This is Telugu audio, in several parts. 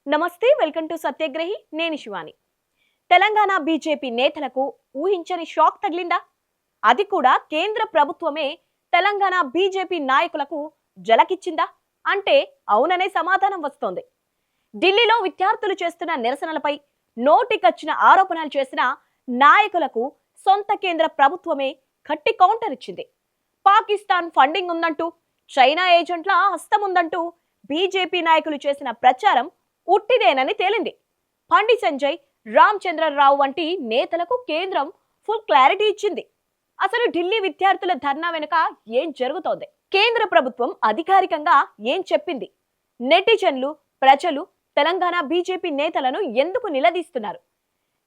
నమస్తే, వెల్కమ్ టు సత్యగ్రహి. నేను శివాని. తెలంగాణ బీజేపీ నేతలకు ఊహించని షాక్ తగిలిందా? అది కూడా కేంద్ర ప్రభుత్వమే తెలంగాణ బీజేపీ నాయకులకు జలకిచ్చిందా అంటే అవుననే సమాధానం వస్తోంది. ఢిల్లీలో విద్యార్థులు చేస్తున్న నిరసనలపై నోటికొచ్చిన ఆరోపణలు చేసిన నాయకులకు సొంత కేంద్ర ప్రభుత్వమే గట్టి కౌంటర్ ఇచ్చింది. పాకిస్తాన్ ఫండింగ్ ఉందంటూ, చైనా ఏజెంట్ల హస్తం ఉందంటూ బీజేపీ నాయకులు చేసిన ప్రచారం ఉట్టిదేనని తేలింది. బండి సంజయ్, రామచంద్రరావు వంటి నేతలకు కేంద్రం ఫుల్ క్లారిటీ ఇచ్చింది. అసలు ఢిల్లీ విద్యార్థుల ధర్నా వెనుక ఏం జరుగుతోంది, కేంద్ర ప్రభుత్వం అధికారికంగా ఏం చెప్పింది, నెటిజన్లు, ప్రజలు తెలంగాణ బీజేపీ నేతలను ఎందుకు నిలదీస్తున్నారు,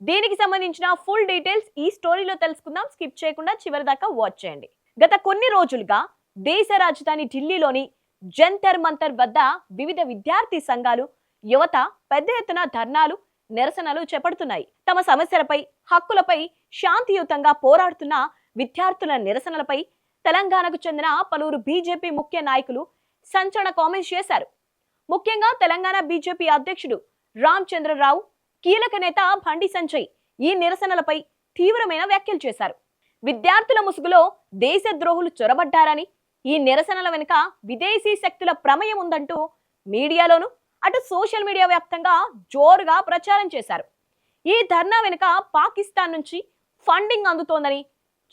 దీనికి సంబంధించిన ఫుల్ డీటెయిల్స్ ఈ స్టోరీలో తెలుసుకుందాం. స్కిప్ చేయకుండా చివరి దాకా వాచ్ చేయండి. గత కొన్ని రోజులుగా దేశ రాజధాని ఢిల్లీలోని జంతర్ మంతర్ వద్ద వివిధ విద్యార్థి సంఘాలు, యువత పెద్ద ఎత్తున ధర్నాలు, నిరసనలు చేపడుతున్నాయి. తమ సమస్యలపై, హక్కులపై శాంతియుతంగా పోరాడుతున్న విద్యార్థుల నిరసనలపై తెలంగాణకు చెందిన పలువురు బీజేపీ ముఖ్య నాయకులు సంచలన కామెంట్స్ చేశారు. ముఖ్యంగా తెలంగాణ బీజేపీ అధ్యక్షుడు రామచంద్రరావు, కీలక నేత బండి సంజయ్ ఈ నిరసనలపై తీవ్రమైన వ్యాఖ్యలు చేశారు. విద్యార్థుల ముసుగులో దేశద్రోహులు చొరబడ్డారని, ఈ నిరసనల వెనుక విదేశీ శక్తుల ప్రమేయం ఉందంటూ మీడియాలోను, అటు సోషల్ మీడియా వ్యాప్తంగా జోరుగా ప్రచారం చేశారు. ఈ ధర్నా వెనుక పాకిస్తాన్ నుంచి ఫండింగ్ అందుతోందని,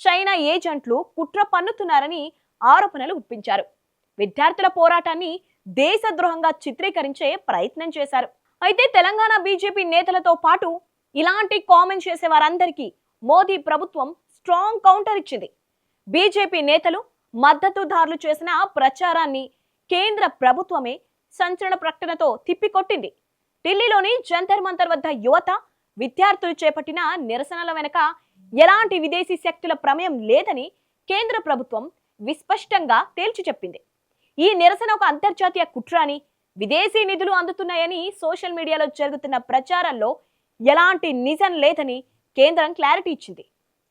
చైనా ఏజెంట్లు కుట్ర పన్నుతున్నారని ఆరోపణలు గుప్పించారు. విద్యార్థుల పోరాటాన్ని దేశద్రోహంగా చిత్రీకరించే ప్రయత్నం చేశారు. అయితే తెలంగాణ బీజేపీ నేతలతో పాటు ఇలాంటి కామెంట్స్ చేసే వారందరికీ మోదీ ప్రభుత్వం స్ట్రాంగ్ కౌంటర్ ఇచ్చింది. బీజేపీ నేతలు, మద్దతుదారులు చేసిన ప్రచారాన్ని కేంద్ర ప్రభుత్వమే సంచలన ప్రకటనతో తిప్పికొట్టింది. ఢిల్లీలోని జంతర్ మంతర్ వద్ద యువత, విద్యార్థులు చేపట్టిన నిరసనల వెనుక ఎలాంటి విదేశీ శక్తుల ప్రమేయం లేదని కేంద్ర ప్రభుత్వం విస్పష్టంగా తేల్చి చెప్పింది. ఈ నిరసన ఒక అంతర్జాతీయ కుట్ర అని, విదేశీ నిధులు అందుతున్నాయని సోషల్ మీడియాలో జరుగుతున్న ప్రచారంలో ఎలాంటి నిజం లేదని కేంద్రం క్లారిటీ ఇచ్చింది.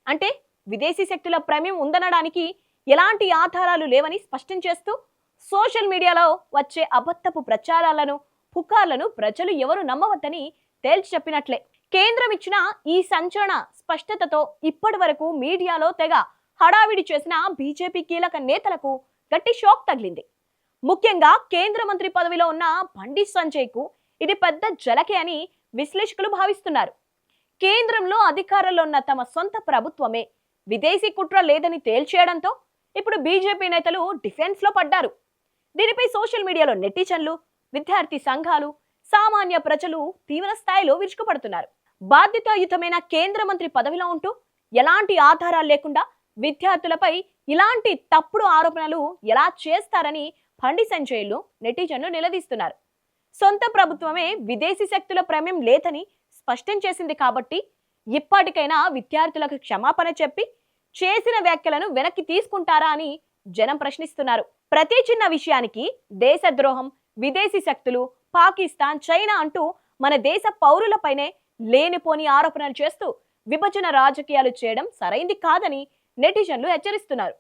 అంటే విదేశీ శక్తుల ప్రమేయం ఉందనడానికి ఎలాంటి ఆధారాలు లేవని స్పష్టం చేస్తూ సోషల్ మీడియాలో వచ్చే అబద్ధపు ప్రచారాలను, పుకార్లను ప్రజలు ఎవరు నమ్మవద్దని తేల్చి చెప్పినట్లే. కేంద్రం ఇచ్చిన ఈ సంచలన స్పష్టతతో ఇప్పటి వరకు మీడియాలో తెగ హడావిడి చేసిన బీజేపీ కీలక నేతలకు గట్టి షాక్ తగిలింది. ముఖ్యంగా కేంద్ర మంత్రి పదవిలో ఉన్న బండి సంజయ్ కు ఇది పెద్ద జలకే అని విశ్లేషకులు భావిస్తున్నారు. కేంద్రంలో అధికారంలో ఉన్న తమ సొంత ప్రభుత్వమే విదేశీ కుట్ర లేదని తేల్చేయడంతో ఇప్పుడు బీజేపీ నేతలు డిఫెన్స్ లో పడ్డారు. దీనిపై సోషల్ మీడియాలో నెటిజన్లు, విద్యార్థి సంఘాలు, సామాన్య ప్రజలు తీవ్ర స్థాయిలో విరుచుకుపడుతున్నారు. బాధ్యతాయుతమైన కేంద్ర మంత్రి పదవిలో ఉంటూ ఎలాంటి ఆధారాలు లేకుండా విద్యార్థులపై ఇలాంటి తప్పుడు ఆరోపణలు ఎలా చేస్తారని బండి సంజయ్లు, నెటిజన్లు నిలదీస్తున్నారు. సొంత ప్రభుత్వమే విదేశీ శక్తుల ప్రమేయం లేదని స్పష్టం చేసింది కాబట్టి ఇప్పటికైనా విద్యార్థులకు క్షమాపణ చెప్పి చేసిన వ్యాఖ్యలను వెనక్కి తీసుకుంటారా అని జనం ప్రశ్నిస్తున్నారు. ప్రతి చిన్న విషయానికి దేశద్రోహం, విదేశీ శక్తులు, పాకిస్తాన్, చైనా అంటూ మన దేశ పౌరులపైనే లేనిపోని ఆరోపణలు చేస్తూ విభజన రాజకీయాలు చేయడం సరైంది కాదని నెటిజన్లు హెచ్చరిస్తున్నారు.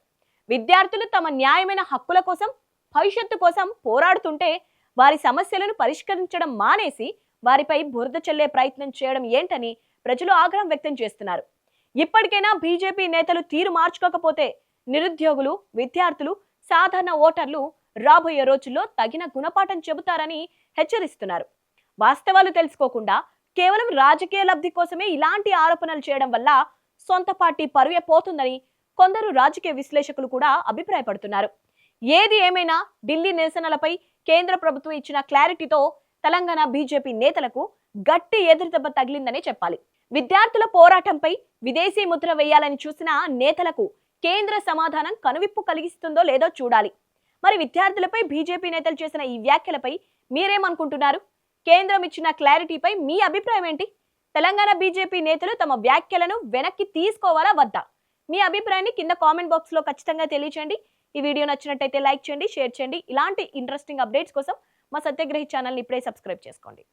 విద్యార్థులు తమ న్యాయమైన హక్కుల కోసం, భవిష్యత్తు కోసం పోరాడుతుంటే వారి సమస్యలను పరిష్కరించడం మానేసి వారిపై బురద చల్లే ప్రయత్నం చేయడం ఏంటని ప్రజలు ఆగ్రహం వ్యక్తం చేస్తున్నారు. ఇప్పటికైనా బీజేపీ నేతలు తీరు మార్చుకోకపోతే నిరుద్యోగులు, విద్యార్థులు, సాధారణ ఓటర్లు రాబోయే రోజుల్లో తగిన గుణపాఠం చెబుతారని హెచ్చరిస్తున్నారు. వాస్తవాలు తెలుసుకోకుండా కేవలం రాజకీయ లబ్ధి కోసమే ఇలాంటి ఆరోపణలు చేయడం వల్ల సొంత పార్టీ పరువే పోతుందని కొందరు రాజకీయ విశ్లేషకులు కూడా అభిప్రాయపడుతున్నారు. ఏది ఏమైనా ఢిల్లీ నిరసనలపై కేంద్ర ప్రభుత్వం ఇచ్చిన క్లారిటీతో తెలంగాణ బీజేపీ నేతలకు గట్టి ఎదురుదెబ్బ తగిలిందనే చెప్పాలి. విద్యార్థుల పోరాటంపై విదేశీ ముద్ర వేయాలని చూసిన నేతలకు కేంద్ర సమాధానం కనువిప్పు కలిగిస్తుందో లేదో చూడాలి. మరి విద్యార్థులపై బీజేపీ నేతలు చేసిన ఈ వ్యాఖ్యలపై మీరేమనుకుంటున్నారు? కేంద్రం ఇచ్చిన క్లారిటీపై మీ అభిప్రాయం ఏంటి? తెలంగాణ బీజేపీ నేతలు తమ వ్యాఖ్యలను వెనక్కి తీసుకోవాలా వద్దా? మీ అభిప్రాయాన్ని కింద కామెంట్ బాక్స్ లో ఖచ్చితంగా తెలియచేయండి. ఈ వీడియో నచ్చినట్టయితే లైక్ చేయండి, షేర్ చేయండి. ఇలాంటి ఇంట్రెస్టింగ్ అప్డేట్స్ కోసం మా సత్యగ్రహి ఛానల్ని ఇప్పుడే సబ్స్క్రైబ్ చేసుకోండి.